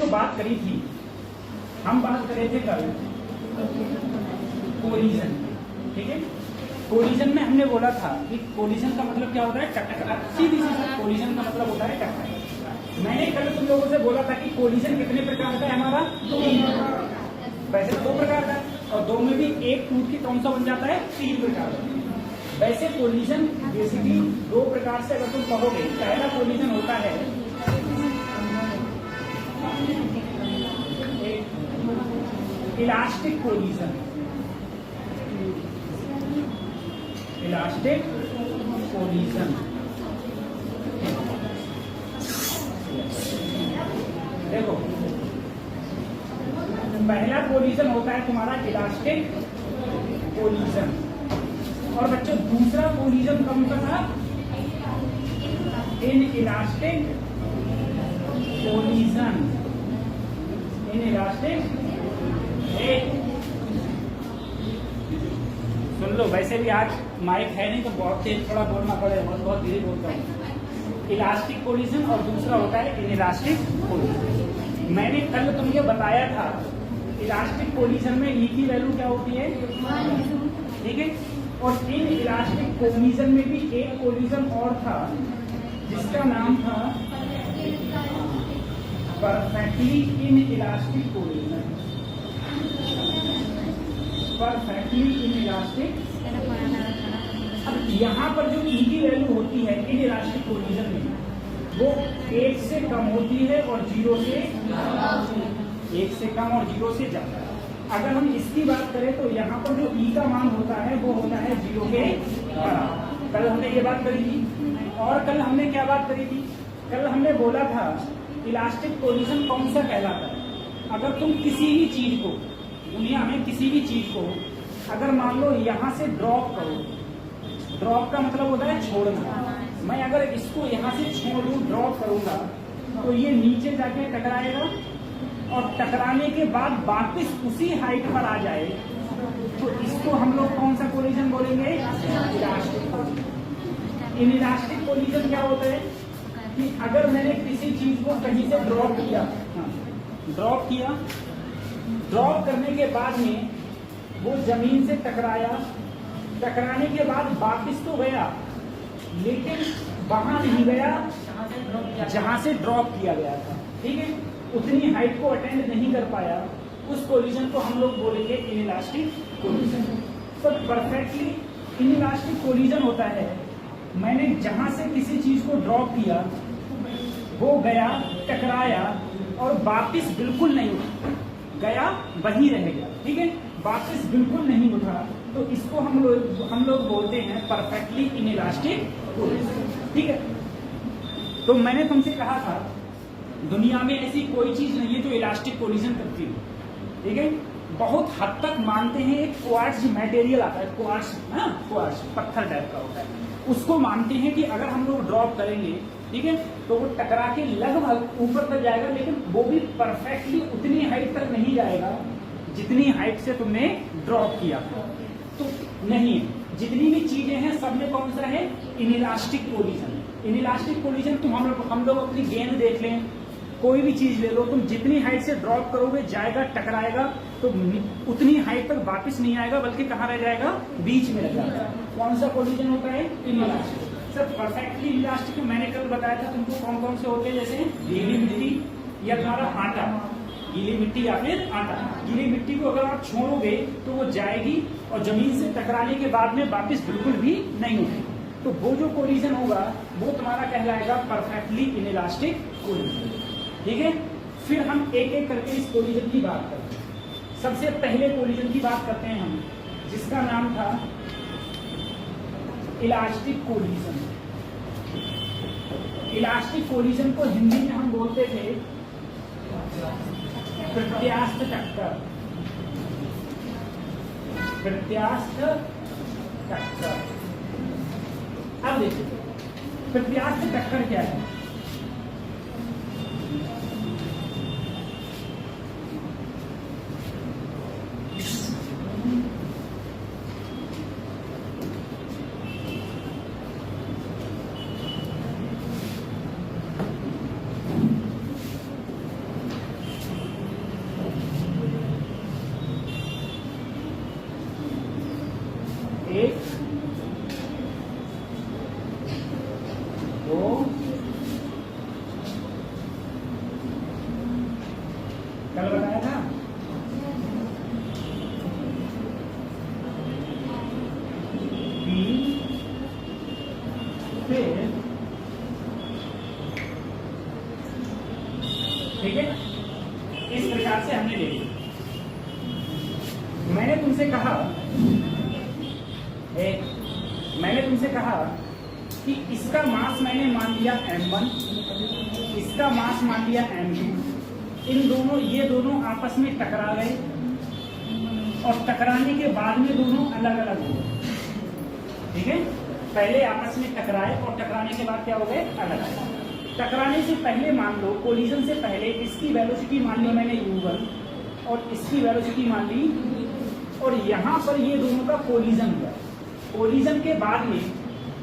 जो बात करी थी, हम बात कर रहे थे कल कोलिजन। ठीक है, कोलिजन में हमने बोला था कि कोलिजन का मतलब क्या होता है, टकराना। सीधी सी कोलिजन का मतलब होता है टकराना। मैंने कल तुम लोगों से बोला था कि कोलिजन कितने प्रकार का है हमारा, वैसे तो 2 प्रकार का है, और 2 में भी एक टूट के कौन सा बन जाता है, 3 प्रकार का। वैसे कोलिजन बेसिकली 2 प्रकार से अगर तुम कहोगे, पहला कोलिजन होता है इलास्टिक कोलिजन। इलास्टिक कोलिजन देखो, पहला कोलिजन होता है तुम्हारा इलास्टिक कोलिजन। और बच्चों दूसरा कोलिजन कौन सा था, inelastic collision. Inelastic, सुन लो, वैसे भी आज माइक है नहीं तो बहुत तेज थोड़ा बोलना पड़ेगा, बहुत धीरे बोलता हूँ। इलास्टिक कोलिजन और दूसरा होता है इनइलास्टिक कोलिजन। मैंने कल तुमको बताया था इलास्टिक कोलिजन में ई की वैल्यू क्या होती है, ठीक है। और इन इलास्टिक कोलिजन में भी एक कोलिजन और था जिसका नाम था perfectly in elastic collision. Perfectly in elastic. अब यहाँ पर जो ई की वैल्यू होती है इन इलास्टिक कोलिजन में, वो 1 से कम होती है और 0 से 1 से कम और 0 से ज्यादा। अगर हम इसकी बात करें तो यहाँ पर जो ई का मान होता है वो होता है 0 के बराबर। कल हमने ये बात करी थी। और कल हमने क्या बात करी थी, कल हमने बोला था इलास्टिक कोलिजन कौन सा कहलाता है। अगर तुम किसी भी चीज को, दुनिया में किसी भी चीज को अगर मान लो यहाँ से ड्रॉप करो, ड्रॉप का मतलब होता है छोड़ना। मैं अगर इसको यहाँ से छोड़ दूं, ड्रॉप करूंगा, तो ये नीचे जाके टकराएगा और टकराने के बाद वापस उसी हाइट पर आ जाए, तो इसको हम लोग कौन सा कोलिजन बोलेंगे, इलास्टिक कोलिजन। इनइलास्टिक कोलिजन क्या होता है कि अगर मैंने किसी चीज को कहीं से ड्रॉप किया, ड्रॉप करने के बाद में वो जमीन से टकराया, टकराने के बाद वापस तो गया लेकिन वहां नहीं गया जहां से ड्रॉप किया गया था, ठीक है। उतनी हाइट को अटेंड नहीं कर पाया, उस कोलिजन को हम लोग बोलेंगे इनइलास्टिक कोलिजन। तो परफेक्टली इनइलास्टिक कोलिजन होता है, मैंने जहां से किसी चीज को ड्रॉप किया वो गया, टकराया और वापस बिल्कुल नहीं उठा, गया वहीं रह गया, ठीक है, वापस बिल्कुल नहीं उठा, तो इसको हम लोग बोलते हैं परफेक्टली इनइलास्टिक कोलिजन, ठीक है। तो मैंने तुमसे कहा था दुनिया में ऐसी कोई चीज नहीं है जो इलास्टिक कोलिजन करती हो, ठीक है। बहुत हद तक मानते हैं एक क्वार्ट्ज मटेरियल आता है, क्वार्ट्ज पत्थर टाइप का होता है, उसको मानते हैं कि अगर हम लोग ड्रॉप करेंगे, ठीक है, तो वो टकरा के लगभग ऊपर तक जाएगा, लेकिन वो भी परफेक्टली उतनी हाइट तक नहीं जाएगा जितनी हाइट से तुमने ड्रॉप किया था। तो नहीं, जितनी भी चीजें हैं सब में कौन सा है, इनइलास्टिक कोलिजन। इनइलास्टिक कोलिजन तुम हम लोग अपनी गेंद देख लें, कोई भी चीज ले लो, तुम जितनी हाइट से ड्रॉप करोगे जाएगा, टकराएगा, तो उतनी हाइट तक वापस नहीं आएगा, बल्कि कहाँ रह जाएगा, बीच में रह जाएगा। कौन सा कोलिजन होता है, इनइलास्टिक। सर परफेक्टली इनइलास्टिक मैंने कल बताया था तुमको कौन कौन से होते हैं, जैसे गीली मिट्टी या तुम्हारा आटा, गीली मिट्टी या फिर आटा। गीली मिट्टी को अगर आप छोड़ोगे तो वो जाएगी और जमीन से टकराने के बाद में वापस बिल्कुल भी नहीं उठेगी, तो वो जो कोलिजन होगा वो तुम्हारा कहलाएगा परफेक्टली इनइलास्टिक कोलिजन, ठीक है। फिर हम एक एक करके इस कोलिजन की बात करते हैं। सबसे पहले कोलिजन की बात करते हैं हम, जिसका नाम था इलास्टिक कोलिजन। इलास्टिक कोलिजन को हिंदी में हम बोलते थे प्रत्यास्थ टक्कर। प्रत्यास्थ टक्कर। अब देखिए प्रत्यास्थ टक्कर क्या है। को कल बताया था बी फिर, ठीक है, इस प्रकार से हमने ले लिया। मैंने तुमसे कहा कि इसका मास मैंने मान लिया m1, इसका मास मान लिया m2, ये दोनों आपस में टकरा गए और टकराने के बाद में दोनों अलग अलग हो गए। ठीक है, पहले आपस में टकराए और टकराने के बाद क्या हो गए, अलग अलग। टकराने से पहले मान लो, कोलिजन से पहले इसकी वेलोसिटी मान ली मैंने u1 और इसकी वेलोसिटी मान ली, और यहां पर ये दोनों का कोलिजन हुआ। कोलिजन के बाद में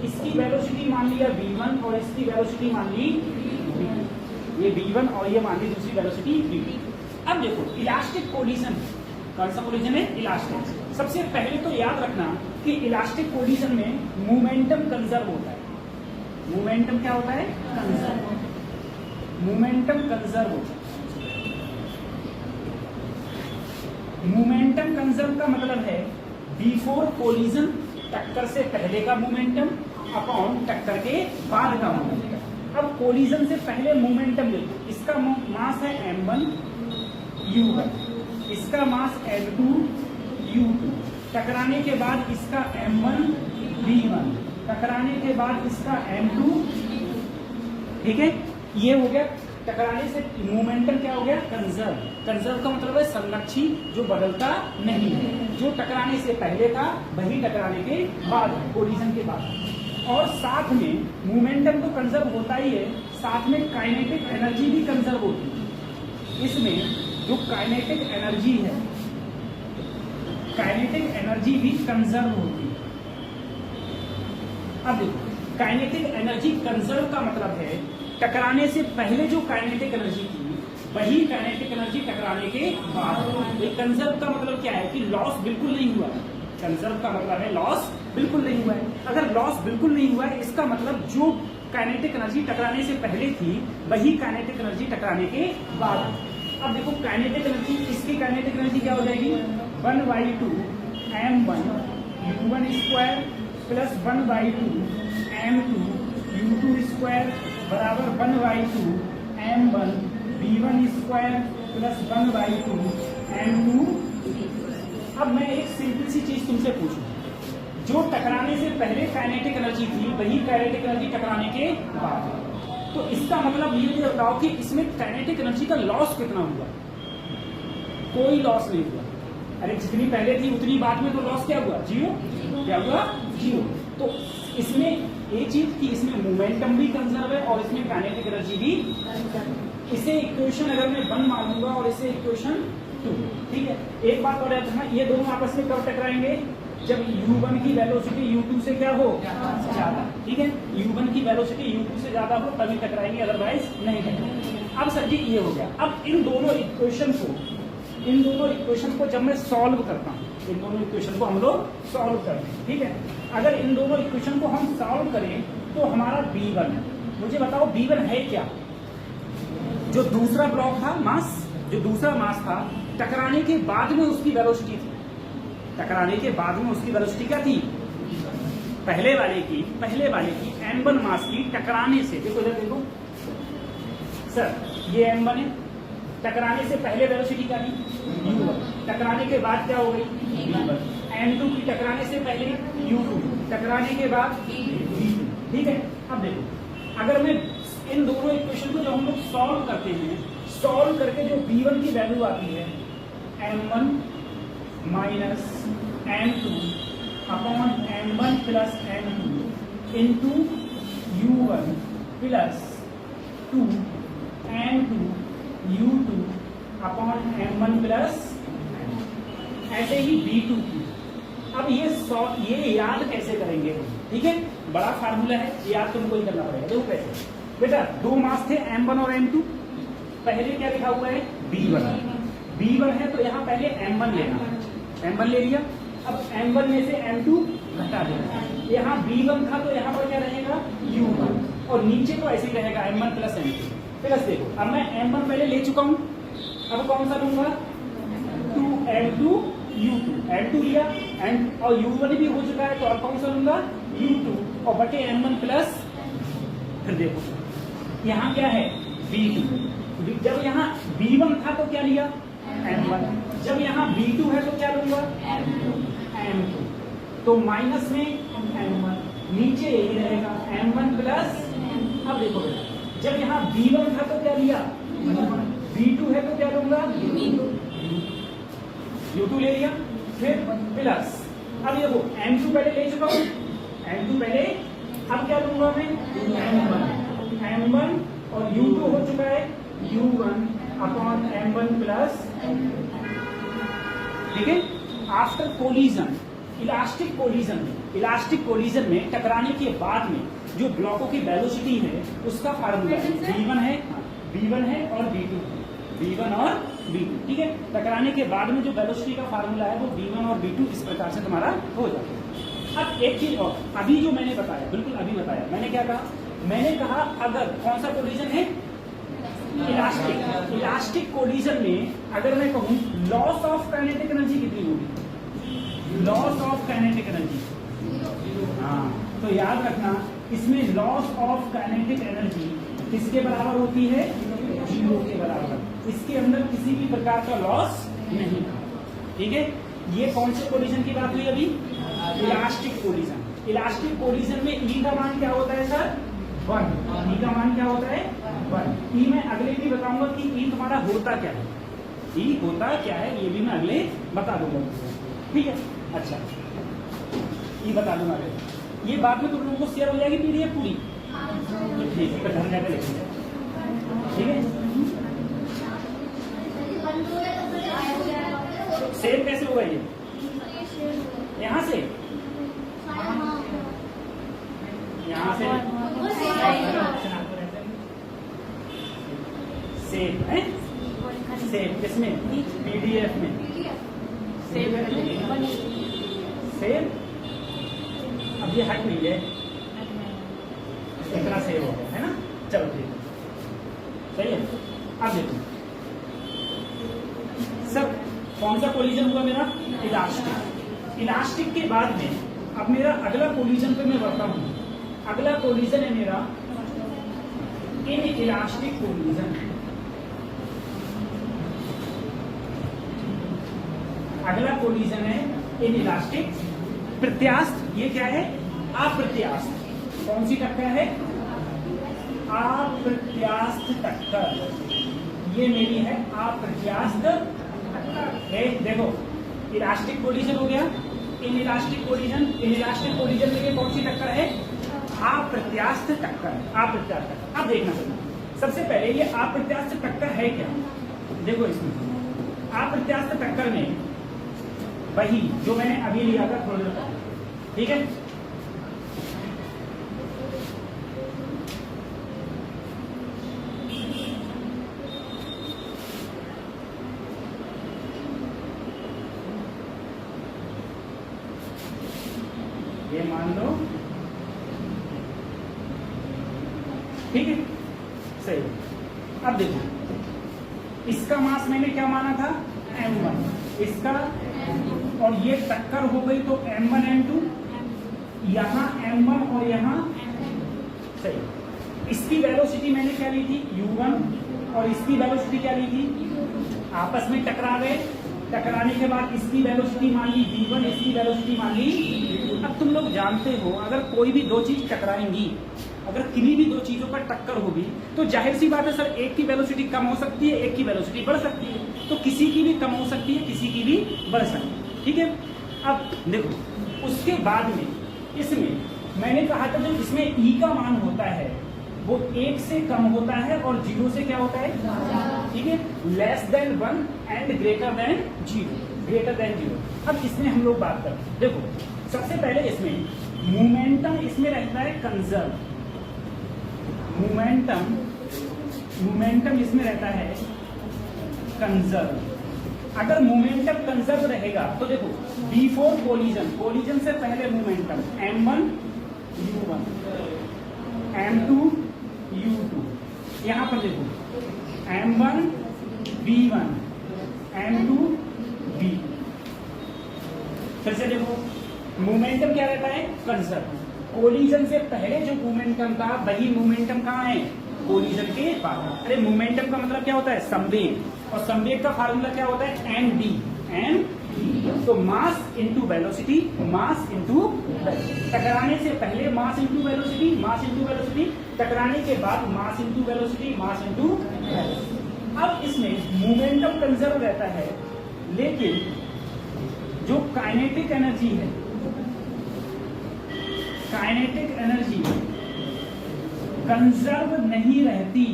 इसकी वेलोसिटी मान लिया v1 और इसकी वेलोसिटी मान ली v2, ये v1 और ये मान ली दूसरी वेलोसिटी v2। अब देखो इलास्टिक कोलिजन, कौन सा कोलिजन है, इलास्टिक। सबसे पहले तो याद रखना कि इलास्टिक कोलिजन में मोमेंटम कंजर्व होता है। मोमेंटम क्या होता है, कंजर्व। मोमेंटम कंजर्व होता है। मोमेंटम कंजर्व का मतलब है बिफोर कोलिजन, टक्कर से पहले का मोमेंटम अपॉन टक्कर के बाद का मोमेंटम। अब कोलिजन से पहले मोमेंटम देखो, इसका मास है m1 u1, इसका मास m2 u2, टकराने के बाद इसका m1 v1, टकराने के बाद इसका m2, ठीक है, ये हो गया। टकराने से मोमेंटम क्या हो गया, कंजर्व। कंजर्व का मतलब है संरक्षित, जो बदलता नहीं है। जो टकराने से पहले था वही टकराने के बाद, कोलिजन के बाद। और साथ में मोमेंटम तो कंजर्व होता ही है, साथ में काइनेटिक एनर्जी भी कंजर्व होती है। इसमें जो काइनेटिक एनर्जी है, काइनेटिक एनर्जी भी कंजर्व होती है। अब देखो काइनेटिक एनर्जी कंजर्व का मतलब है टकराने से पहले जो काइनेटिक एनर्जी थी वही काइनेटिक एनर्जी टकराने के बाद। कंजर्व का मतलब क्या है कि लॉस बिल्कुल नहीं हुआ। कंजर्व का मतलब है लॉस बिल्कुल नहीं हुआ है। अगर लॉस बिल्कुल नहीं हुआ है इसका मतलब जो काइनेटिक एनर्जी टकराने से पहले थी वही काइनेटिक एनर्जी टकराने के बाद। अब देखो काइनेटिक एनर्जी, इसकी काइनेटिक एनर्जी क्या हो जाएगी, 1/2 m1 u1 square plus 1/2 m2 u2 square बराबर 1/2 m1 v1 square plus 1/2 m2। अब मैं एक सिंपल सी चीज तुमसे पूछूं, जो टकराने से पहले काइनेटिक एनर्जी थी वही काइनेटिक एनर्जी टकराने के बाद, तो इसका मतलब ये बताओ कि इसमें काइनेटिक एनर्जी का लॉस कितना हुआ। कोई लॉस नहीं हुआ। अरे जितनी पहले थी उतनी बाद में तो लॉस क्या हुआ, जीरो। क्या हुआ, जीरो। तो इसमें ये चीज कि इसमें मोमेंटम भी कंजर्व है और इसमें काइनेटिक एनर्जी भी। इसे इक्वेशन अगर मैं 1 मान लूंगा और इसे इक्वेशन 2, ठीक है। एक बात और याद रखना, ये दोनों आपस में कब टकराएंगे, जब u1 की वेलोसिटी u2 से क्या हो, ज्यादा, ठीक है। u1 की वेलोसिटी u2 से ज्यादा हो तभी टकराएंगे, अदरवाइज नहीं टकराएंगे। अब सर जी ये हो गया। अब इन दोनों इक्वेशन को जब मैं सॉल्व करता हूँ, इन दोनों इक्वेशन को हम लोग सॉल्व करते हैं, ठीक है। अगर इन दोनों इक्वेशन को हम सॉल्व करें तो हमारा b1, मुझे बताओ b1 है क्या। जो दूसरा ब्लॉक था मास, जो दूसरा मास था टकराने के बाद में उसकी वेलोसिटी थी। टकराने के बाद में उसकी वेलोसिटी क्या थी, पहले वाले की m1 मास की टकराने से, देखो इधर देखो सर, ये m1 है, टकराने से पहले वेलोसिटी क्या थी u1, टकराने के बाद क्या हो गई v1। m2 की टकराने से पहले u2, टकराने के बाद v2, ठीक है। अब देखो अगर मैं इन दोनों इक्वेशन को जब हम लोग सॉल्व करते हैं, सॉल्व करके जो v1 की वैल्यू आती है m1 minus m2 upon m1 plus m2 into u1 plus 2 m2 u2 upon m1 plus, ऐसे ही v2 की। अब ये याद कैसे करेंगे, ठीक है। बड़ा फार्मूला है, याद तुमको ही करना पड़ेगा। देखो कैसे, बेटा दो मास थे m1 और m2, पहले क्या लिखा हुआ है b1 है तो यहाँ पहले m1 लेना, m1 ले लिया। अब m1 में से m2 घटा देना, यहाँ b1 था तो यहाँ पर क्या रहेगा u1, और नीचे तो ऐसे ही रहेगा m1 प्लस m2 प्लस। देखो अब मैं m1 पहले ले चुका हूं, अब कौन सा लूंगा 2m2 u2, m2 लिया एंड और u1 भी हो चुका है तो अब कौन सा लूंगा u2 और बटे m1 प्लस। फिर देखो यहाँ क्या है b2, जब यहाँ b1 था तो क्या लिया m1, जब यहाँ b2 है तो क्या लूंगा m2, तो माइनस में m1, नीचे यही रहेगा m1 प्लस। अब देखो बेटा जब यहाँ b1 था तो क्या लिया b2 है तो क्या लूंगा u2 ले लिया, फिर प्लस। अब देखो m2 पहले ले चुका हूं, m2 पहले, अब क्या लूंगा मैं m1 और u2 हो चुका है u1 अपॉन m1 प्लस। ठीक है, आफ्टर कोलिजन, इलास्टिक कोलिजन में टकराने के बाद में जो ब्लॉकों की वेलोसिटी है उसका फार्मूला v1 है और v2 और v2। ठीक है, टकराने के बाद में जो वेलोसिटी का फार्मूला है वो v1 और v2 इस प्रकार से तुम्हारा हो जाता है। अब एक चीज और, अभी जो मैंने बताया, बिल्कुल अभी बताया, मैंने क्या कहा, मैंने कहा अगर कौन सा कोलिजन है इलास्टिक कोलिजन में अगर मैं कहूं लॉस ऑफ काइनेटिक एनर्जी कितनी होगी, लॉस ऑफ काइनेटिक एनर्जी, हाँ तो याद रखना इसमें लॉस ऑफ काइनेटिक एनर्जी किसके बराबर होती है 0 के बराबर, इसके अंदर किसी भी प्रकार का लॉस नहीं। ठीक है, ये कौन से कोलिजन की बात हुई अभी, इलास्टिक कोलिजन में ई का मान क्या होता है सर 1, ई का मान क्या होता है 1। ई मैं अगले भी बताऊंगा कि ई तुम्हारा होता क्या है, ई होता क्या है ये भी मैं अगले बता दूंगा। ठीक है, अच्छा ये बता दूंगा, ये बात में तुम लोगों को शेयर हो जाएगी पीडीएफ पूरी, ठीक है घर जाकर लिखेंगे। ठीक है, सेव कैसे होगा ये, यहाँ से सेव है, सेव किसमें पीडीएफ में, सेव अब ये हट नहीं है, इतना सेव हो गया है ना, चलो ठीक है सही है। अब देखो सर कौन सा कोलिजन हुआ मेरा इलास्टिक के बाद में अब मेरा अगला कोलिजन पे मैं बढ़ता हूं, अगला कोलिजन है मेरा इन इलास्टिक कोलिजन, अगला कोलिजन है इन इलास्टिक प्रत्यास्थ, ये क्या है अप्रत्यास्थ, कौन सी टक्कर है अप्रत्यास्थ टक्कर, ये मेरी है अप्रत्यास्थ टक्कर। देखो इलास्टिक कोलिजन हो गया, इन इलास्टिक कोलिजन में ये कौन सी टक्कर है अप्रत्यास्थ टक्कर, अप्रत्यास्थ टक्कर। अब देखना चाहिए सबसे पहले ये अप्रत्यास्थ टक्कर है क्या, देखो इसमें अप्रत्यास्थ टक्कर में वही जो मैंने अभी लिया था थोड़ी देर पहले, ठीक है, ये मान लो, ठीक है सही। अब देखो इसका मास मैंने क्या माना था m1, इसका, और ये टक्कर हो गई तो m1 m2, यहाँ m1 और यहाँ सही। इसकी वेलोसिटी मैंने क्या ली थी u1 और इसकी वेलोसिटी क्या ली थी, आपस में टकरा गए, टकराने के बाद इसकी वेलोसिटी मान ली v1, इसकी वेलोसिटी मान ली। अब तुम लोग जानते हो अगर कोई भी दो चीज टकराएंगी, अगर किन्हीं भी दो चीजों पर टक्कर होगी तो जाहिर सी बात है सर एक की वेलोसिटी कम हो सकती है, एक की वेलोसिटी बढ़ सकती है, तो किसी की भी कम हो सकती है, किसी की भी बढ़ सकती है। ठीक है, अब देखो उसके बाद में इसमें मैंने कहा था जो इसमें ई का मान होता है वो 1 से कम होता है और 0 से क्या होता है, ठीक है, less than 1 and greater than 0। अब इसमें हम लोग बात करते हैं, देखो सबसे पहले इसमें मोमेंटम इसमें रहता है कंजर्व, मोमेंटम इसमें रहता है कंजर्व। अगर मोमेंटम कंजर्व रहेगा तो देखो बिफोर कोलिजन से पहले मोमेंटम m1 u1 m2 यहां पर देखो m1 v1 m2 v। फिर से देखो मोमेंटम क्या रहता है, कंजर्व। कोलिजन से पहले जो मोमेंटम था वही मोमेंटम कहाँ है, कोलिजन के बाद। अरे मोमेंटम का मतलब क्या होता है, संवेग, और संवेग का फार्मूला क्या होता है, एम डी। तो mass into velocity, mass into टकराने से पहले mass into velocity, mass into velocity, टकराने के बाद mass into velocity, mass into. अब इसमें मोमेंटम कंजर्व रहता है, लेकिन जो काइनेटिक एनर्जी है, काइनेटिक एनर्जी कंजर्व नहीं रहती।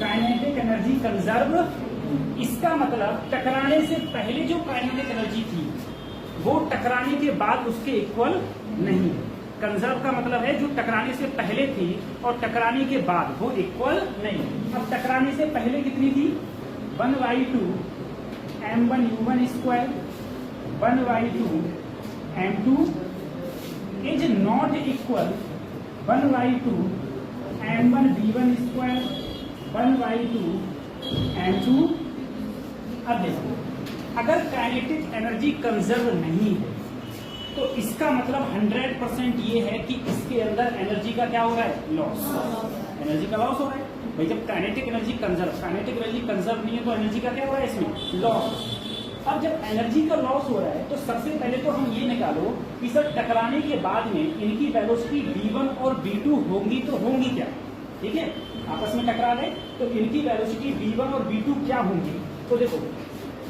काइनेटिक एनर्जी कंजर्व, इसका मतलब टकराने से पहले जो काइनेटिक एनर्जी थी वो टकराने के बाद उसके इक्वल नहीं। कंजर्व का मतलब है जो टकराने से पहले थी और टकराने के बाद वो इक्वल नहीं। अब टकराने से पहले कितनी थी, 1/2 m1u1 square 1/2 m2 is not equal 1/2 m1v1 square 1/2 m2। अब देखो, अगर काइनेटिक एनर्जी कंजर्व नहीं है तो इसका मतलब 100% ये है कि इसके अंदर एनर्जी का क्या हो रहा है, लॉस। एनर्जी का लॉस हो रहा है भाई। जब काइनेटिक एनर्जी कंजर्व नहीं है तो एनर्जी का क्या हो रहा है, इसमें लॉस। अब जब एनर्जी का लॉस हो रहा है तो सबसे पहले तो हम ये निकालो कि सर टकराने के बाद में इनकी वेलोसिटी v1 और v2 होंगी तो होंगी क्या, ठीक है, आपस में टकरा गए तो इनकी वेलोसिटी v1 और v2 क्या होंगी। तो देखो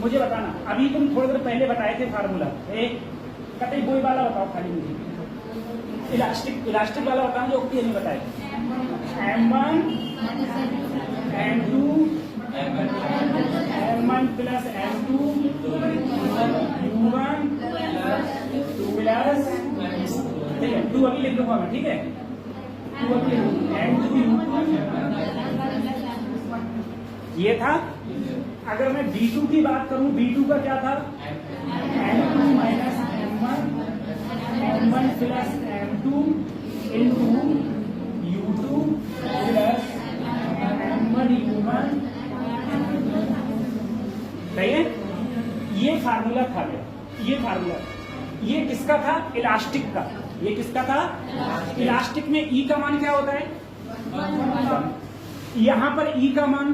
मुझे बताना, अभी तुम थोड़ी देर पहले बताए थे फार्मूला, कतई बोई वाला बताओ खाली मुझे, इलास्टिक वाला बताओ जो ओके नहीं बताए, m1 m2 m1 plus m2 u1 plus, ठीक है 2 अभी लिख दूंगा मैं, ठीक है 2 अभी m2 ये था। अगर मैं b2 की बात करूं, b2 का क्या था, m2 minus m1 plus m2 into u2 plus m1 u1, सही है। ये फार्मूला था मेरा, ये फार्मूला, ये किसका था, इलास्टिक का। ये किसका था, इलास्टिक में ई का मान क्या होता है, यहां पर ई का मान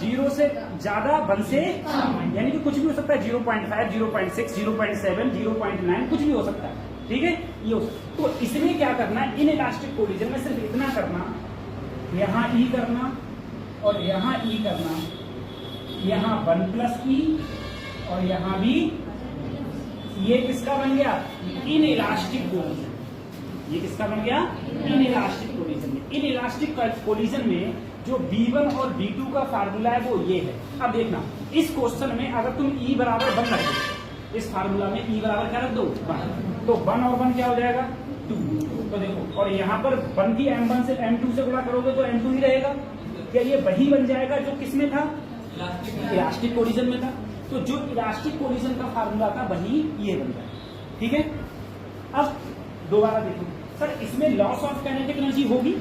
0 से ज्यादा 1 से, यानी कि कुछ भी हो सकता है, 0.5 0.6 0.7 0.9 कुछ भी हो सकता है, ठीक है। ये तो इसमें क्या करना है, इन इलास्टिक कोलिजन में सिर्फ इतना करना, यहां ई करना और यहां ई करना, यहां 1 प्लस ई और यहां भी। ये किसका बन गया, इन इलास्टिक कोलिजन। ये किसका बन गया, इन इलास्टिक कोलिजन में। इन इलास्टिक कोलिजन में जो v1 और v2 का फार्मूला है वो ये है। अब देखना इस क्वेश्चन में अगर तुम E बराबर 1 रख दो, इस फार्मूला में E बराबर क्या रख दो, 1, तो 1 और 1 क्या हो जाएगा, 2। तो देखो, और यहाँ पर 1 की m1 से m2 से गुणा करोगे तो m2 ही रहेगा। क्या ये वही बन जाएगा जो किसमें था, इलास्टिक कोलिजन में था। तो जो इलास्टिक कोलिजन का फार्मूला था वही ये बन जाएगा, ठीक है। अब दोबारा देखो सर, इसमें लॉस ऑफ काइनेटिक एनर्जी होगी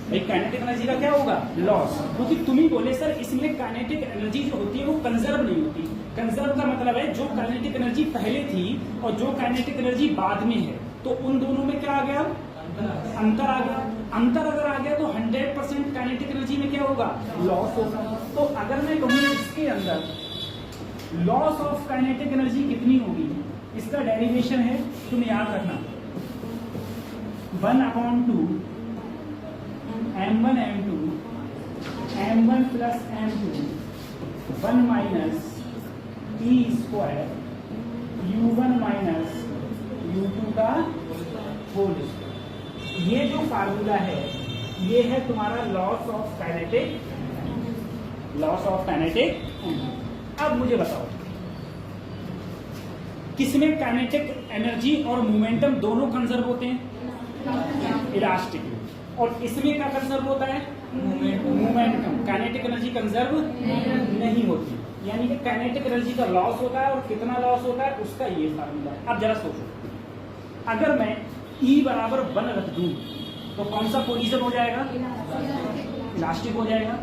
भाई, काइनेटिक एनर्जी का क्या होगा, लॉस, क्योंकि तुम ही बोले सर इसमें काइनेटिक एनर्जी जो होती है वो कंजर्व नहीं होती। कंजर्व का मतलब है जो काइनेटिक एनर्जी पहले थी और जो काइनेटिक एनर्जी बाद में है, तो उन दोनों में क्या आ गया, अंतर आ गया। अंतर अगर आ गया तो 100% काइनेटिक एनर्जी में क्या होगा, लॉस होगा। तो अगर मैं कहूँ इसके अंदर लॉस ऑफ काइनेटिक एनर्जी कितनी होगी, इसका डेरिवेशन है, तुम याद रखना, 1/2 m1 m2 m1 plus m2 1 minus e square u1 minus u2 का होल स्क्वायर। ये जो फार्मूला है ये है तुम्हारा loss of kinetic, loss of kinetic. अब मुझे बताओ किसमें काइनेटिक एनर्जी और मोमेंटम दोनों कंजर्व होते हैं, इलास्टिक में। और इसमें क्या कंजर्व होता है, मोमेंटम। काइनेटिक एनर्जी कंजर्व नहीं होती, यानी कि काइनेटिक एनर्जी का लॉस होता है, और कितना लॉस होता है उसका ये फार्मूला है। अब जरा सोचो, अगर मैं E बराबर 1 रख दूं तो कौन सा कोलिजन हो जाएगा? इलास्टिक हो जाएगा।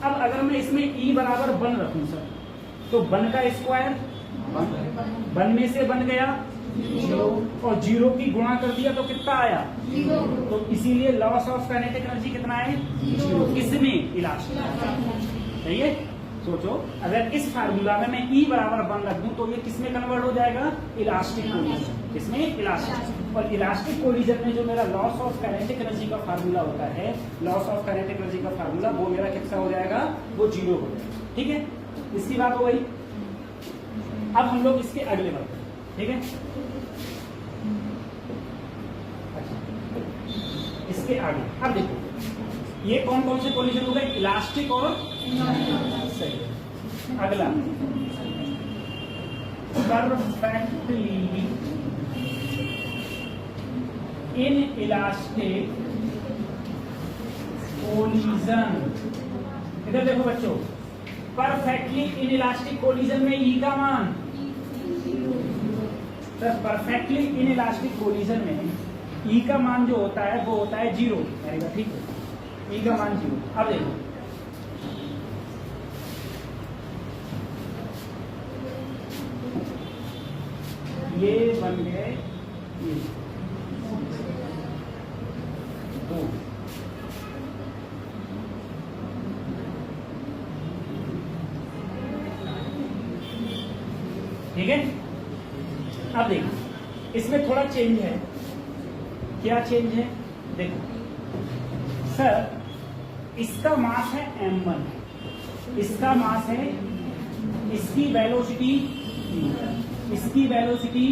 अब अगर मैं इसमें E बराबर 1 रखूं सर, तो 1 का स्क्वायर 1 में से बन गया 0 और 0 की गुणा कर दिया तो कितना आया? 0। तो इसीलिए लॉस ऑफ काइनेटिक एनर्जी कितना है? 0। किसमें? इलास्टिक। सही है। सोचो, अगर इस फार्मूला में मैं E बराबर 1 रख दूं तो ये किसमें कन्वर्ट हो जाएगा? Elastic collision. किसमें? इलास्टिक। और इलास्टिक कोलिजन में जो मेरा लॉस ऑफ काइनेटिक एनर्जी का फार्मूला होता है, लॉस ऑफ काइनेटिक एनर्जी का फार्मूला, वो मेरा कितना हो जाएगा? वो 0 हो जाएगा। ठीक है, इसकी बात हो गई। अब हम लोग इसके अगले बढ़ते हैं। ठीक है, इसके आगे अब देखो ये कौन कौन से कोलिजन हो गए? इलास्टिक और सही। अगला परफेक्टली इन इलास्टिक कोलिजन। इधर देखो बच्चों, परफेक्टली इन इलास्टिक कोलिजन में ई का मान, परफेक्टली इन इलास्टिक कोलिजन में ई का मान जो होता है वो होता है 0। ठीक है, ई का मान 0। अब देखो ये बन गए ये 2। ठीक है, अब देखो इसमें थोड़ा चेंज है। क्या चेंज है? देखो सर, इसका मास है m1, इसका मास है, इसकी वेलोसिटी, इसकी वेलोसिटी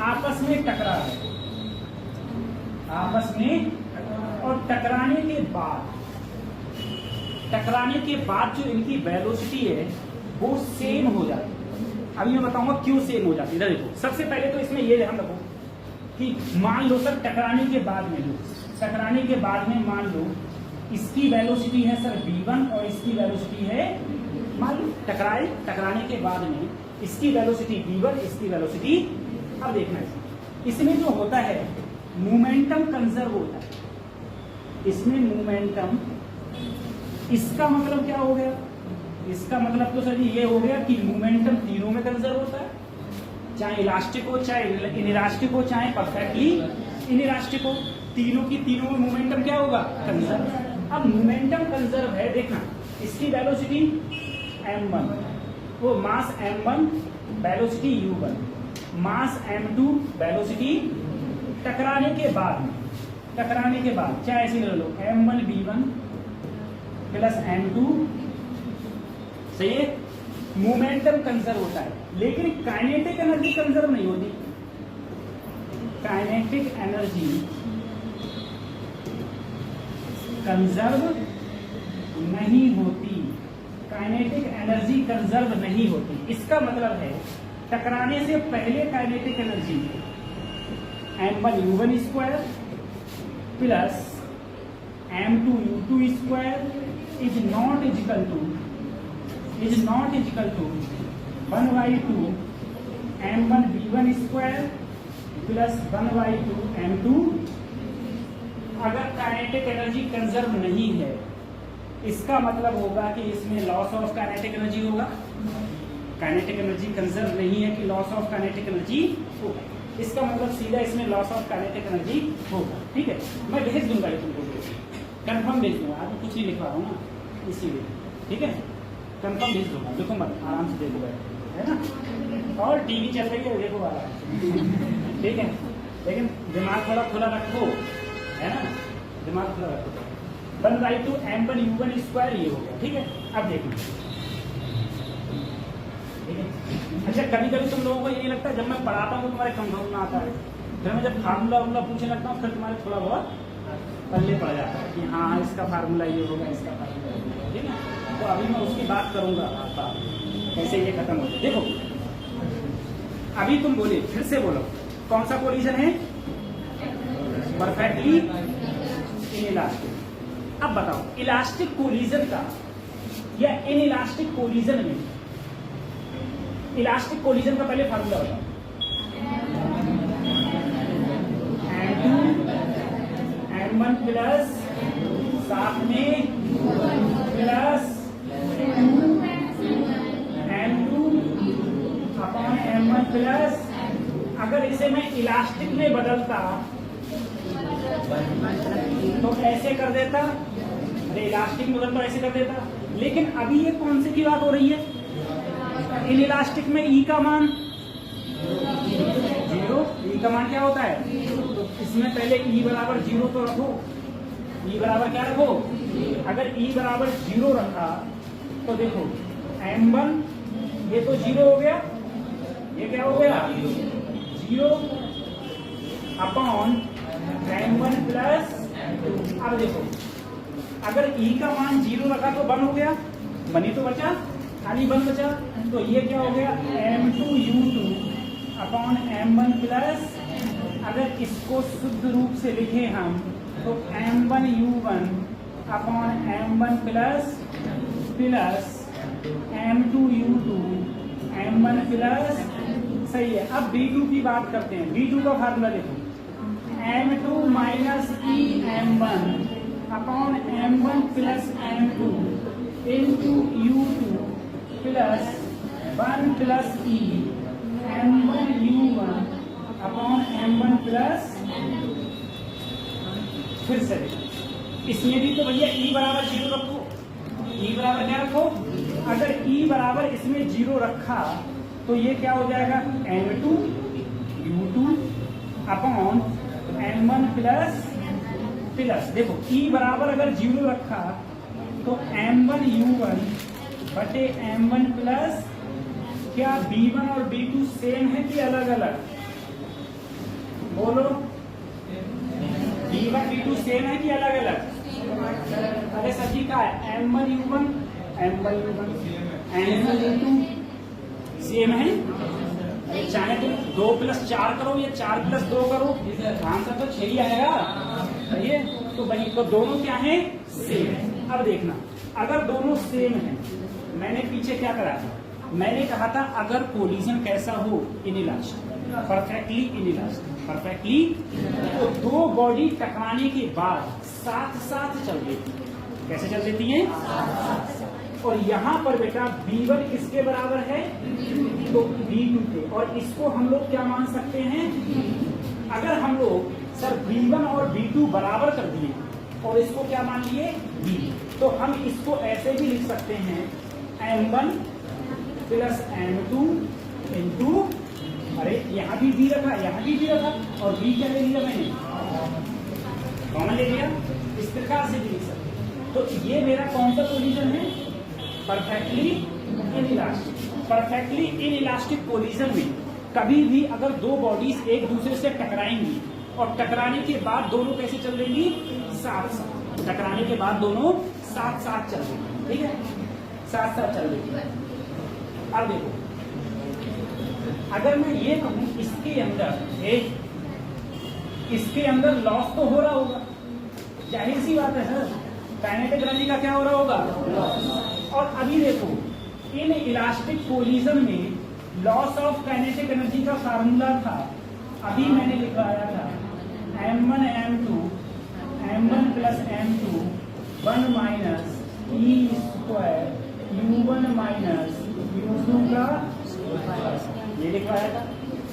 आपस में टकरा है, आपस में। और टकराने के बाद जो इनकी वेलोसिटी है वो सेम हो जाती है। अभी मैं बताऊंगा क्यों सेम हो जाती है। इधर देखो, सबसे पहले तो इसमें ये ध्यान रखो कि मान लो सर टकराने के बाद में मान लो इसकी वेलोसिटी है सर v1 और इसकी वेलोसिटी है, मान लो टकराने के बाद में इसकी वेलोसिटी v1, इसकी वेलोसिटी। अब देखना इसमें जो होता है मोमेंटम कंजर्व होता है, इसमें मोमेंटम, इसका मतलब क्या हो गया? इसका मतलब तो सर ये हो गया कि मोमेंटम तीनों में कंजर्व होता है, चाहे इलास्टिक हो, चाहे इनइलास्टिक हो, चाहे परफेक्टली इनइलास्टिक हो, तीनों की तीनों में मोमेंटम क्या होगा? कंजर्व। अब मोमेंटम कंजर्व है, देखना इसकी वेलोसिटी m1, वो मास m1, वेलोसिटी u1, मास m2, वेलोसिटी टकराने के बाद चाहे ऐसे ले लो m1 v1 प्लस m2। सही है, मोमेंटम कंजर्व होता है, लेकिन काइनेटिक एनर्जी कंजर्व नहीं होती। काइनेटिक एनर्जी कंजर्व नहीं होती, काइनेटिक एनर्जी कंजर्व नहीं होती। इसका मतलब है टकराने से पहले kinetic energy m1 u1 square plus m2 u2 square is not equal to 1/2 m1 v1 square plus 1/2 m2। अगर काइनेटिक एनर्जी कंजर्व नहीं है, इसका मतलब होगा कि इसमें लॉस ऑफ काइनेटिक एनर्जी होगा। काइनेटिक एनर्जी कंजर्व नहीं है कि लॉस ऑफ काइनेटिक एनर्जी होगा, इसका मतलब सीधा इसमें लॉस ऑफ काइनेटिक एनर्जी होगा। ठीक है, मैं भेज दूंगा ये तुमको, कंफर्म भेज दूंगा, आज कुछ नहीं लिख रहा हूँ ना इसीलिए। ठीक है, कंफर्म भेज दूंगा, देखो मत आराम से देखो, है ना। और टीवी चल रही है, देखो आराम। ठीक है, लेकिन दिमाग थोड़ा खुला रखो, है ना, दिमाग खुला रखो। 1/2 m1 u1 स्क्वायर ये हो गया। ठीक है, अब देखो, ठीक है। अच्छा, कभी कभी तुम लोगों को ये लगता है जब मैं पढ़ाता हूँ तुम्हारे कंफर्म में आता है, फिर मैं जब फार्मूला पूछने लगता हूँ फिर तुम्हारे थोड़ा बहुत पल्ले पड़ जाता है कि हाँ इसका फार्मूला ये होगा, इसका फार्मूला ये होगा। ठीक है, तो अभी मैं उसकी बात करूंगा आपका, कैसे ये खत्म हो जाए। देखो अभी तुम बोले, फिर से बोलो, कौन सा कोलिजन है? Perfectly inelastic. अब बताओ इलास्टिक कोलिजन का या इनइलास्टिक कोलिजन में, इलास्टिक कोलिजन का पहले फार्मूला बताओ। m2 m1 m1 प्लस साथ में plus m2 upon m1 plus, अगर इसे मैं इलास्टिक में बदलता तो ऐसे कर देता, अरे इलास्टिक में बदलता ऐसे कर देता, लेकिन अभी ये कौन सी की बात हो रही है? इन इलास्टिक में ई का मान 0, ई का मान क्या होता है? तो इसमें पहले ई बराबर 0 तो रखो, ई बराबर क्या रखो? अगर ई बराबर 0 रखा तो देखो m1 ये तो 0 हो गया, ये क्या हो गया? 0 अपॉन m1 प्लस, अब देखो अगर ई का मान 0 रखा तो 1 हो गया, 1 ही तो बचा, खाली 1 बचा, तो ये क्या हो गया? m2u2 अपॉन m1 प्लस, अगर इसको शुद्ध रूप से लिखे हम तो m1u1 upon m1 plus plus m2u2 m1 plus, सही है। अब b2 की बात करते हैं, b2 का फार्मूला देखो, m2 minus e m1 upon m1 plus m2 into u2 plus 1 plus e m1 u1 upon m1 plus, फिर से इसमें भी तो भैया ई बराबर 0 रखो, ई बराबर क्या रखो? अगर ई बराबर इसमें 0 रखा तो ये क्या हो जाएगा? m2 u2 upon m1 plus plus, देखो ई बराबर अगर 0 रखा तो m1 u1 बटे m1 प्लस, क्या b1 और b2 सेम है कि अलग अलग? बोलो, b1 b2 सेम है कि अलग अलग? अरे सभी का है, m1 u1 m1 u1 m1 u2 same है। अरे चाहे तुम 2 प्लस 4 करो या 4 प्लस 2 करो, आंसर तो 6 ही आएगा। ये तो वही, तो दोनों क्या है? सेम है। अब देखना, अगर दोनों सेम है, मैंने पीछे क्या करा था? मैंने कहा था अगर कोलिजन कैसा हो? इनइलास्टिक, परफेक्टली इनइलास्टिक, परफेक्टली, तो दो बॉडी टकराने के बाद साथ साथ चल देती है। कैसे चल देती है? और यहाँ पर बेटा B1 किसके बराबर है? तो B2 के, और इसको हम लोग क्या मान सकते हैं? अगर हम लोग सर B1 और B2 बराबर कर दिए और इसको क्या मान लिए? B, तो हम इसको ऐसे भी लिख सकते हैं M1 प्लस M2 इंटू, अरे यहाँ भी B रखा, यहाँ भी B रखा, और B क्या ले लिया मैंने? कॉमन ले लिया। इस प्रकार से भी लिख सकते हैं। तो ये मेरा कौन सा कोलिजन है? Perfectly inelastic. Perfectly inelastic collision में कभी भी अगर दो बॉडीज एक दूसरे से टकराएंगी और टकराने के बाद दोनों कैसे चल देंगी? साथ साथ। टकराने के बाद दोनों साथ साथ चल देंगी, ठीक है, साथ साथ चल देंगी। अब देखो, अगर मैं ये कहूं इसके अंदर एक, इसके अंदर लॉस तो हो रहा होगा, जाहिर सी बात है सर, काइनेटिक एनर्जी का क्या हो रहा होगा? लॉस। और अभी देखो इन इलास्टिक कोलिजन में लॉस ऑफ काइनेटिक एनर्जी का फार्मूला था, अभी मैंने लिखवाया था m1 m2 m1 plus m2 1 minus e square u1 minus u2 का, ये लिखवाया था,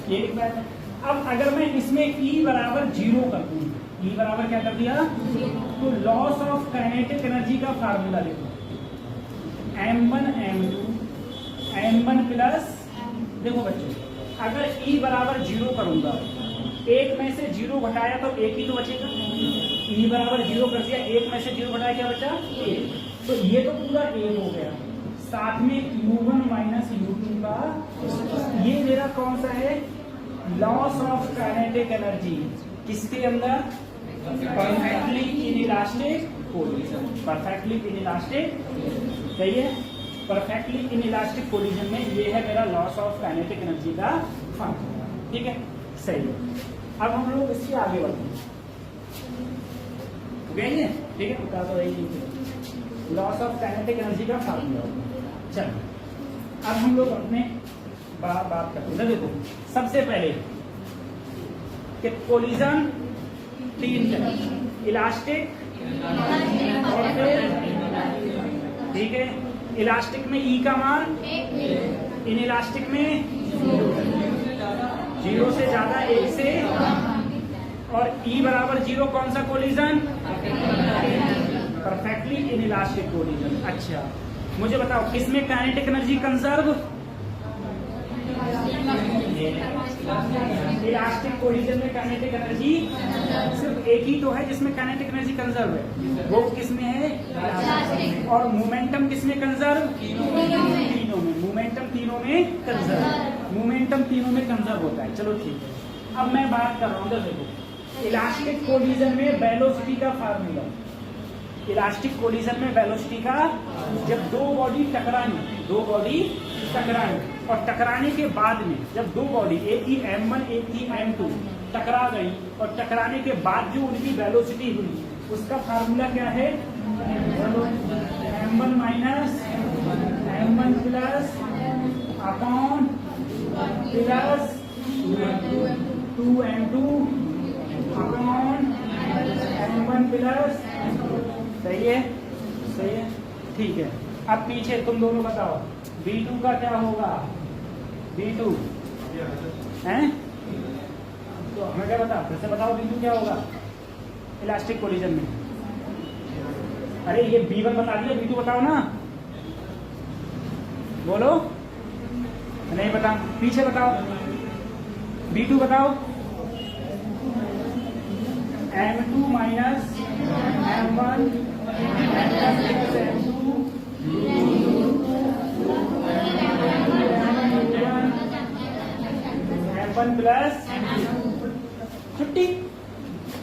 ये लिखवाया था। अब अगर मैं इसमें E बराबर 0 कर दूं, E बराबर क्या कर दिया? तो लॉस ऑफ काइनेटिक एनर्जी का फार्मूला देखो, m1 m2 m1 प्लस, देखो बच्चों अगर E बराबर 0 करूंगा, एक में से 0 घटाया तो एक ही तो बचेगा। E बराबर 0 कर दिया, एक में से 0 घटाया क्या बचा? 1। तो ये तो पूरा 1 हो गया, साथ में u1 माइनस u2 का, ये मेरा कौन सा है? Loss of kinetic energy. किसके अंदर? Perfectly inelastic collision. Perfectly inelastic, सही है, परफेक्टली इनइलास्टिक कोलिजन में ये है मेरा लॉस ऑफ काइनेटिक एनर्जी का फार्मूला, ठीक है, सही है। अब हम लोग इससे आगे बढ़ते हैं, ठीक है, बता तो रही लॉस ऑफ काइनेटिक एनर्जी का फार्मूला। चलो अब हम लोग अपने बात करते हैं। देखो सबसे पहले कि कोलिजन 3 तरह, इलास्टिक और फिर ठीक है, इलास्टिक में ई का मान, इन इलास्टिक में 0 से ज्यादा, 1 से, और ई बराबर 0 कौन सा collision? Perfectly in elastic collision. अच्छा मुझे बताओ किसमें kinetic energy conserve? Elastic collision में काइनेटिक एनर्जी सिर्फ एक ही तो है जिसमें काइनेटिक एनर्जी कंजर्व है, वो किसमें है? और मोमेंटम किसमें कंजर्व? तीनों में। मोमेंटम तीनों में कंजर्व, मोमेंटम तीनों में कंजर्व होता है। चलो ठीक है, अब मैं बात कर रहा हूँ, देखो इलास्टिक कोलिजन में वेलोसिटी का फार्मूला, इलास्टिक कोलिजन में वेलोसिटी का, जब दो बॉडी टकरानी और टकराने के बाद में जब दो बॉडी, एक ही m1 एक ही m2 टकरा गई और टकराने के बाद जो उनकी वेलोसिटी हुई उसका फार्मूला क्या है? m1 minus m1 plus upon plus 2m2 upon m1 plus. सही है, सही है, ठीक है। अब पीछे तुम दोनों बताओ V2 का क्या होगा? V2 हैं? तो हमें क्या बताओ, फिर से बताओ V2 क्या होगा इलास्टिक कोलिजन में? अरे ये V1 बता दिया, V2 बताओ ना, बोलो। नहीं बता, पीछे बताओ, V2 बताओ। M2 minus M1 M1 plus छुट्टी।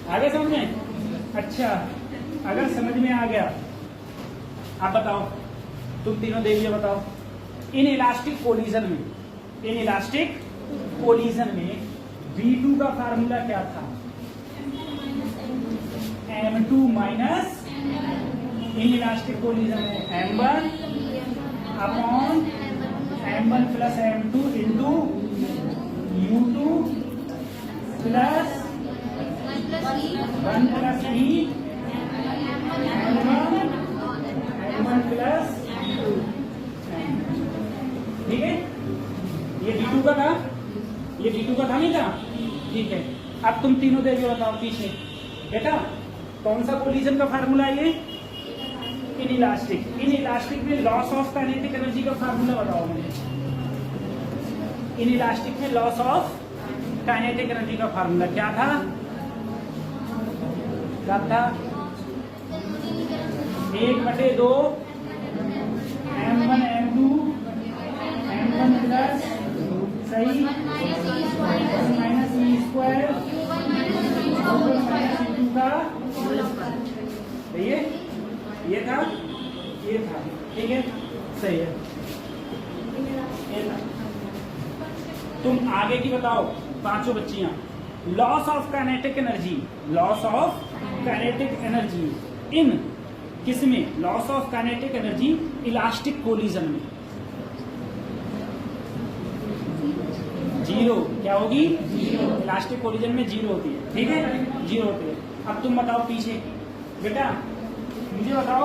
आगे समझ में? अच्छा अगर समझ में आ गया, आप बताओ, तुम तीनों देवियां बताओ, इन इलास्टिक कोलिजन में V2 का फार्मूला क्या था? M2 minus in elastic collision में M1 upon M1 plus M2 into U2 plus 1 plus E M1 plus, ठीक है। ये V2 का था, ये V2 का था नहीं था, ठीक है। अब तुम तीनों देवियों बताओ पीछे, बेटा कौन सा कोलिजन का फार्मूला है ये? इन इलास्टिक में लॉस ऑफ काइनेटिक एनर्जी का फार्मूला बताओ मुझे। इन इलास्टिक में लॉस ऑफ काइनेटिक एनर्जी का फार्मूला क्या था? क्या था? 1/2 M1 M2 M1 प्लस, सही, minus E square minus E2 का, सही है, ये था, ठीक है, सही है, ये था। तुम आगे की बताओ पांचों बच्चियां। Loss of kinetic energy in किसमें? Loss of kinetic energy elastic collision में 0 क्या होगी? 0। इलास्टिक कोलिजन में 0 होती है, ठीक है, 0 होती है। अब तुम बताओ पीछे, बेटा मुझे बताओ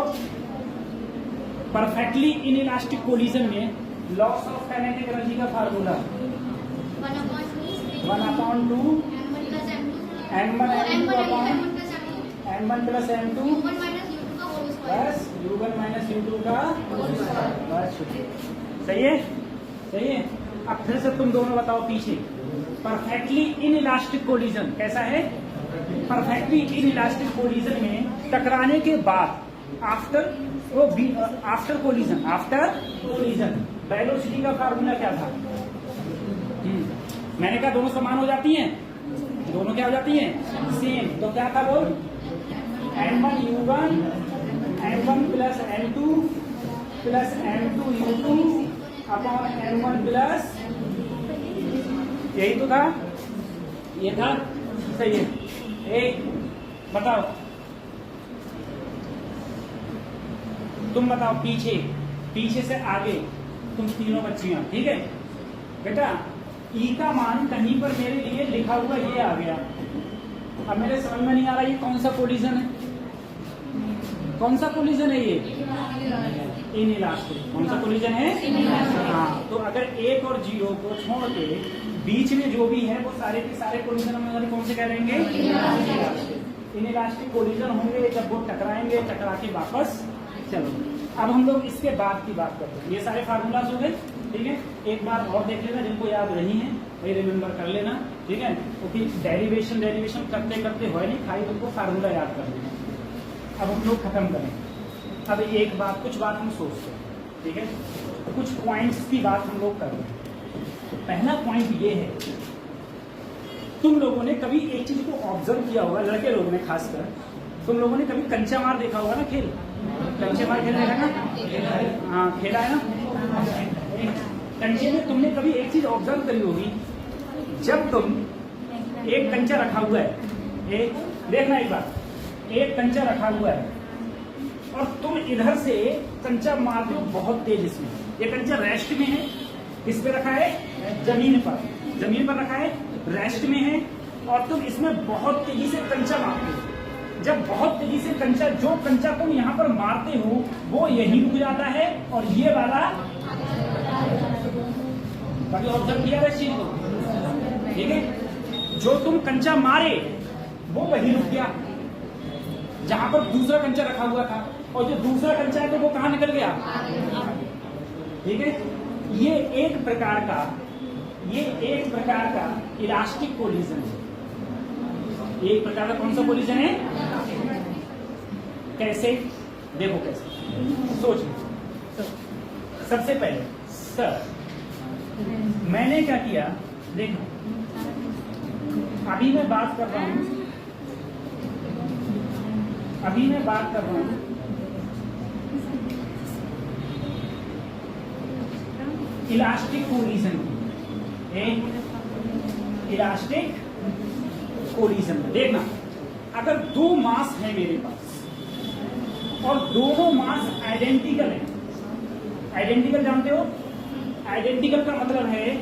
परफेक्टली इन इलास्टिक कोलिजन में लॉस ऑफ काइनेटिक एनर्जी का formula 1/2 M1 M2 upon M1 plus M2 बस U1 माइनस U2 का, बस सही है, सही है। अब फिर से तुम दोनों बताओ पीछे, परफेक्टली इन इलास्टिक कोलिजन कैसा है? परफेक्टली इन इलास्टिक कोलिजन में टकराने के बाद आफ्टर कोलिजन वेलोसिटी का फार्मूला क्या था? मैंने कहा दोनों समान हो जाती हैं, दोनों क्या हो जाती हैं? सेम। तो क्या था बोल? M1 U1 M1 plus M2 plus M2 U2 upon M1 plus, यही तो था, ये था, सही है। एक बताओ, तुम बताओ पीछे से आगे, तुम तीनों बच्चियां, ठीक है बेटा। ई का मान कहीं पर मेरे लिए लिखा हुआ ये आ गया, अब मेरे समझ में नहीं आ रहा ये कौन सा कोलिजन है, कौन सा कोलिजन है ये? इनइलास्टिक। कौन सा कोलिजन है? हाँ, तो अगर 1 और 0 को छोड़ के बीच में जो भी है वो सारे के सारे कोलिजन हम कौन से कह लेंगे? इनइलास्टिक कोलिजन होंगे जब वो टकराएंगे, टकरा के वापस। चलो अब हम लोग इसके बाद की बात करते हैं। ये सारे फार्मूलाज हो गए, ठीक है। एक बार और देख लेना, जिनको याद नहीं है वही रिमेम्बर कर लेना, ठीक है, क्योंकि डेरिवेशन करते करते हो नहीं, खाली तुमको फार्मूला याद कर लेना। अब हम लोग खत्म करें। अब एक बात, कुछ बात हम सोचते हैं, ठीक है, कुछ पॉइंट्स की बात हम लोग कर रहे हैं। पहला पॉइंट ये है, तुम लोगों ने कभी एक चीज को ऑब्जर्व किया होगा, लड़के लोगों ने खासकर, तुम लोगों ने कभी कंचा मार देखा होगा ना, खेल कंचे मार खेल देखा ना? हाँ, खेला है ना। कंचे में तुमने कभी एक चीज ऑब्जर्व करी होगी, जब तुम एक कंचा रखा हुआ है, एक देखना एक बार, एक कंचा रखा हुआ है और तुम इधर से कंचा मारते हो बहुत तेज इसमें। ये कंचा रेस्ट में है, किस पे रखा है? जमीन पर रखा है, रेस्ट में है, और तुम इसमें बहुत तेजी से कंचा मारते हो। जब बहुत तेजी से कंचा, जो कंचा तुम यहाँ पर मारते हो वो यही रुक जाता है और ये वाला, कभी ऑब्जर्व किया इस चीज को, ठीक है, जो तुम कंचा मारे वो वही रुक गया जहां पर दूसरा कंचा रखा हुआ था, और जो दूसरा कंचा है तो वो कहां निकल गया, ठीक है। ये एक प्रकार का इलास्टिक कोलिजन है। एक प्रकार का कौन सा कोलिजन है? कैसे? देखो कैसे, सोच। सबसे पहले सर मैंने क्या किया, देखो अभी मैं बात कर रहा हूं इलास्टिक कोलिजन की। इलास्टिक कोलिजन में देखना, अगर दो मास है मेरे पास और दोनों मास आइडेंटिकल है, आइडेंटिकल जानते हो? आइडेंटिकल का मतलब है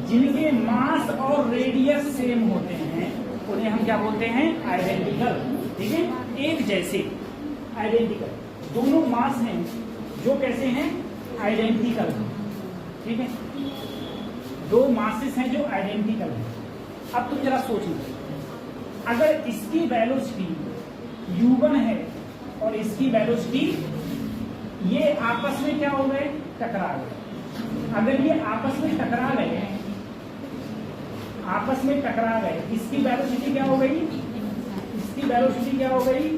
जिनके मास और रेडियस सेम होते हैं उन्हें हम क्या बोलते हैं? आइडेंटिकल, ठीक है, एक जैसे, आइडेंटिकल। दोनों मास हैं जो कैसे हैं? आइडेंटिकल, ठीक है, दो मासेस हैं जो आइडेंटिकल हैं। अब तुम जरा सोच लो, अगर इसकी वेलोसिटी u1 है और इसकी वेलोसिटी, ये आपस में क्या हो गए? टकरा गए। अगर ये आपस में टकरा गए, इसकी वेलोसिटी क्या हो गई? इसकी वेलोसिटी क्या हो गई?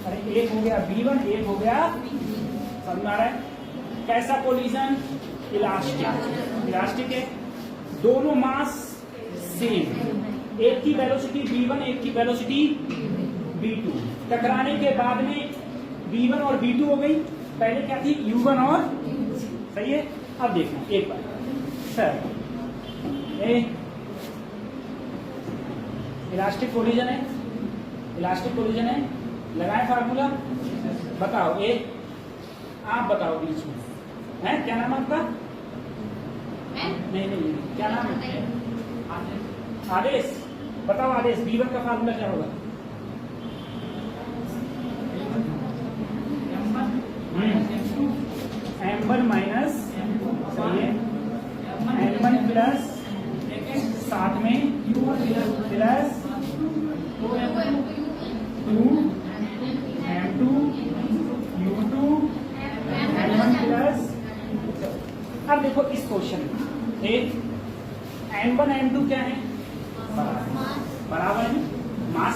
अरे एक हो गया v1, एक हो गया, समझ आ रहा है? कैसा कोलिजन? इलास्टिक है, दोनों मास सेम, एक की वेलोसिटी v1, एक की वेलोसिटी v2। टकराने के बाद में v1 और v2 हो गई, पहले क्या थी? u1 और, सही है। अब देखना एक बार सर, इलास्टिक कोलिजन है, लगाए फार्मूला, बताओ। आप बताओ बीच में है, क्या नाम आपका? नहीं, क्या नाम है? आदेश, बताओ आदेश, v1 का फार्मूला क्या होगा? m1 माइनस, सही है, m1 प्लस, साथ में plus 2m2 u2 m1 plus. अब देखो इस क्वेश्चन में m1 m2 क्या है? बराबर है, मास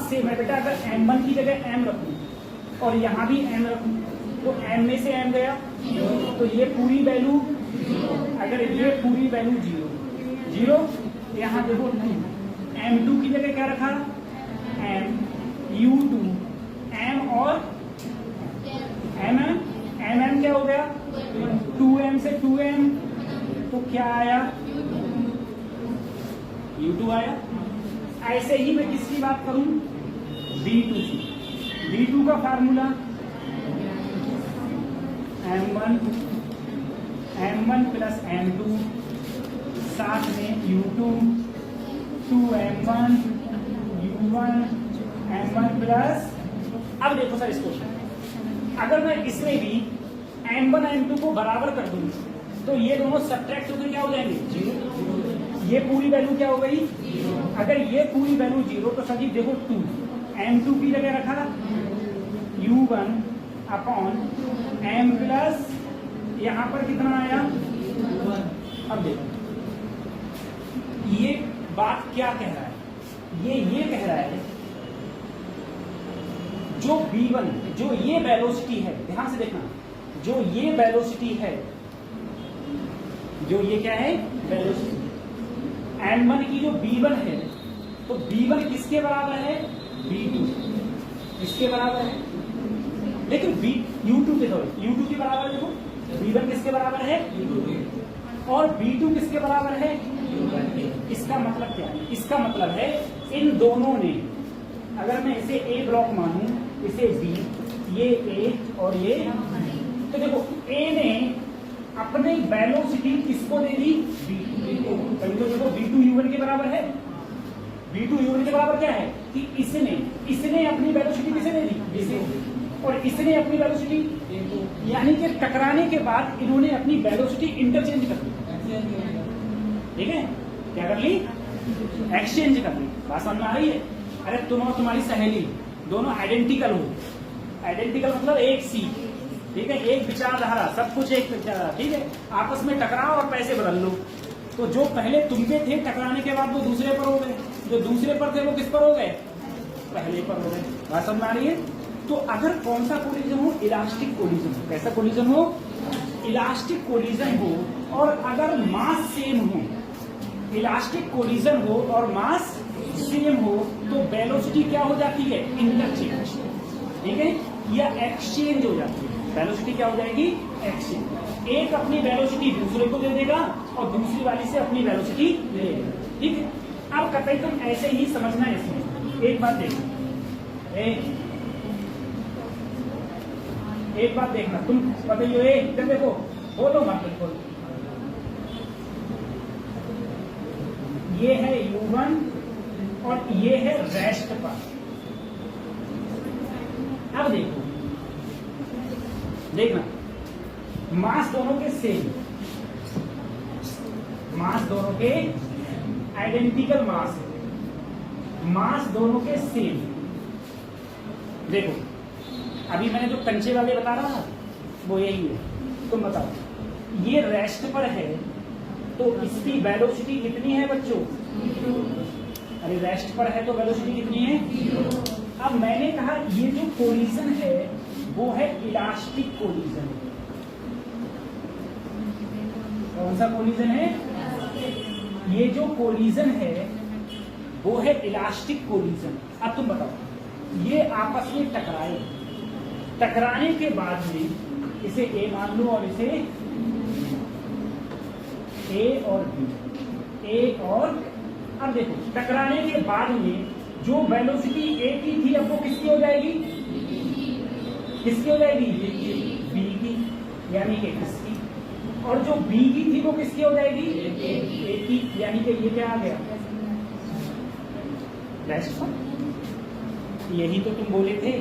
सेम है बेटा। अगर m1 की जगह m रखूं और यहाँ भी m रखूं तो m में से m गया, तो ये पूरी वैल्यू, अगर ये पूरी वैल्यू 0, यहाँ देखो m2 की जगह क्या रखा? m, u2, m और mm क्या हो गया? 2m से 2m, तो क्या आया? u2 आया। ऐसे ही मैं किसकी बात करूं? v2 की। v2 का फार्मूला m1 प्लस m2, साथ में u2 2m1 u1 m1 plus, अब देखो सर इसको, अगर मैं इसमें भी m1 m2 को बराबर कर दूं तो ये दोनों सब्ट्रैक्ट होकर क्या हो जाएंगे, 0। ये पूरी वैल्यू क्या हो गई, अगर ये पूरी वैल्यू 0 तो सजीव देखो 2 m2 की जगह रखा u1 अपॉन m प्लस यहां पर कितना आया। अब देखो ये बात क्या कह रहा है, ये कह रहा है जो v1 जो ये वेलोसिटी है, ध्यान से देखना, जो ये वेलोसिटी है, जो ये क्या है वेलोसिटी m1 की जो v1 है, तो v1 किसके बराबर है, v2 किसके बराबर है, लेकिन u2 के u2 के बराबर है। देखो v1 किसके बराबर है, और v2 किसके बराबर है। इसका मतलब क्या है, इसका मतलब है इन दोनों ने, अगर मैं इसे a ब्लॉक मानूं, इसे b, ये a और ये, तो देखो a ने अपनी वेलोसिटी किसको दे दी, v2 को। तो देखो v2 u1 के बराबर है, v2 u1 के बराबर क्या है कि इसने अपनी वेलोसिटी किसे दे दी, इसे, और इसने अपनी वेलोसिटी, यानी कि टकराने के बाद इन्होंने अपनी वेलोसिटी इंटरचेंज कर दी। ठीक है, क्या कर ली, एक्सचेंज कर ली। बात समझ में आ रही है। अरे तुम और तुम्हारी सहेली दोनों आइडेंटिकल हो, आइडेंटिकल मतलब एक सी, ठीक है, एक विचारधारा, सब कुछ एक विचारधारा, ठीक है, आपस में टकराओ और पैसे बदल लो। तो जो पहले तुम पे थे, टकराने के बाद वो दूसरे पर हो गए, जो दूसरे पर थे वो किस पर हो गए, पहले पर हो गए। बात समझ में आ रही है। तो अगर कौन सा कोलिजन हो, इलास्टिक कोलिजन हो, कैसा कोलिजन हो, इलास्टिक कोलिजन हो, और अगर मास सेम हो, इलास्टिक कोलिजन हो और मास सेम हो, तो वेलोसिटी क्या हो जाती है, इंटरचेंज, ठीक है, या एक्सचेंज हो जाती है। वेलोसिटी क्या हो जाएगी, एक्सचेंज। एक अपनी वेलोसिटी दूसरे को दे देगा और दूसरी वाली से अपनी वेलोसिटी ले लेगा, ठीक है। अब कतई तुम ऐसे ही समझना है। इसमें एक बात देखना, एक बात देखना, तुम बताइए, इधर देखो, बोलो मत, बिल्कुल। ये है u1 और ये है रेस्ट पर। अब देखो, देखना, मास दोनों के सेम, मास दोनों के आइडेंटिकल मास है, मास दोनों के सेम। देखो अभी मैंने जो कंचे वाले बता रहा था वो यही है। तुम बताओ, ये रेस्ट पर है तो इसकी वेलोसिटी कितनी है बच्चों, अरे रेस्ट पर है तो वेलोसिटी कितनी है, अब मैंने कहा ये जो कोलिजन है वो है इलास्टिक कोलिजन। कौन सा कोलिजन है, ये जो कोलिजन है वो है इलास्टिक कोलिजन। अब तुम बताओ, ये आपस में टकराए, टकराने के बाद में इसे A मान लो और इसे A और B, A और, अब देखो टकराने के बाद में जो वेलोसिटी A की थी अब वो किसकी हो जाएगी, किसकी हो जाएगी, B की, यानी कि किसकी, और जो B की थी वो किसकी हो जाएगी, A की, यानी कि ये क्या आ गया, रेस्ट पर। यही तो तुम बोले थे